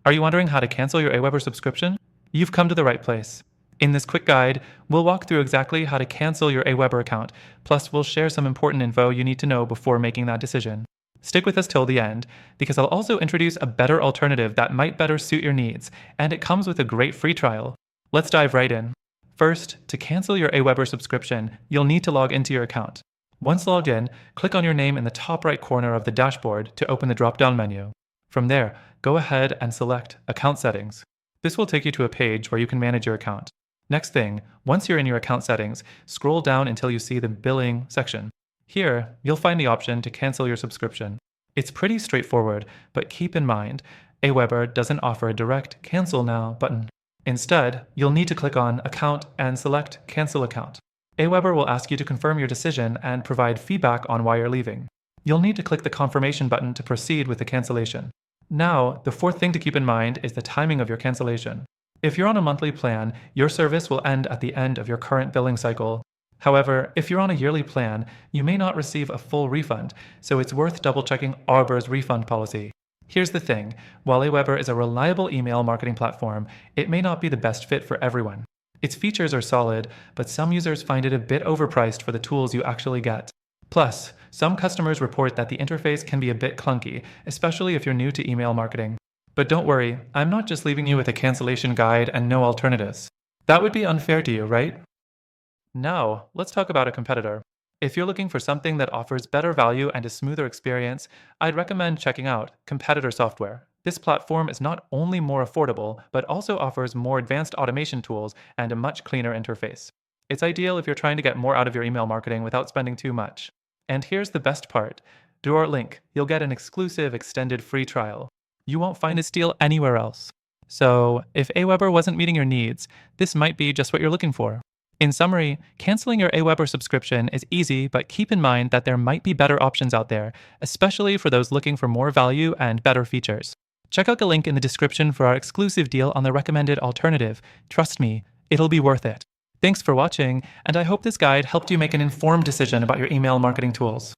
Are you wondering how to cancel your AWeber subscription? You've come to the right place. In this quick guide, we'll walk through exactly how to cancel your AWeber account, plus we'll share some important info you need to know before making that decision. Stick with us till the end, because I'll also introduce a better alternative that might better suit your needs, and it comes with a great free trial. Let's dive right in. First, to cancel your AWeber subscription, you'll need to log into your account. Once logged in, click on your name in the top right corner of the dashboard to open the drop-down menu. From there, go ahead and select Account Settings. This will take you to a page where you can manage your account. Next thing, once you're in your account settings, scroll down until you see the Billing section. Here, you'll find the option to cancel your subscription. It's pretty straightforward, but keep in mind, AWeber doesn't offer a direct Cancel Now button. Instead, you'll need to click on Account and select Cancel Account. AWeber will ask you to confirm your decision and provide feedback on why you're leaving. You'll need to click the Confirmation button to proceed with the cancellation. Now, the fourth thing to keep in mind is the timing of your cancellation. If you're on a monthly plan, your service will end at the end of your current billing cycle. However, if you're on a yearly plan, you may not receive a full refund, so it's worth double-checking AWeber's refund policy. Here's the thing, while AWeber is a reliable email marketing platform, it may not be the best fit for everyone. Its features are solid, but some users find it a bit overpriced for the tools you actually get. Plus, some customers report that the interface can be a bit clunky, especially if you're new to email marketing. But don't worry, I'm not just leaving you with a cancellation guide and no alternatives. That would be unfair to you, right? Now, let's talk about a competitor. If you're looking for something that offers better value and a smoother experience, I'd recommend checking out Competitor Software. This platform is not only more affordable, but also offers more advanced automation tools and a much cleaner interface. It's ideal if you're trying to get more out of your email marketing without spending too much. And here's the best part. Through our link, you'll get an exclusive extended free trial. You won't find this deal anywhere else. So, if AWeber wasn't meeting your needs, this might be just what you're looking for. In summary, canceling your AWeber subscription is easy, but keep in mind that there might be better options out there, especially for those looking for more value and better features. Check out the link in the description for our exclusive deal on the recommended alternative. Trust me, it'll be worth it. Thanks for watching, and I hope this guide helped you make an informed decision about your email marketing tools.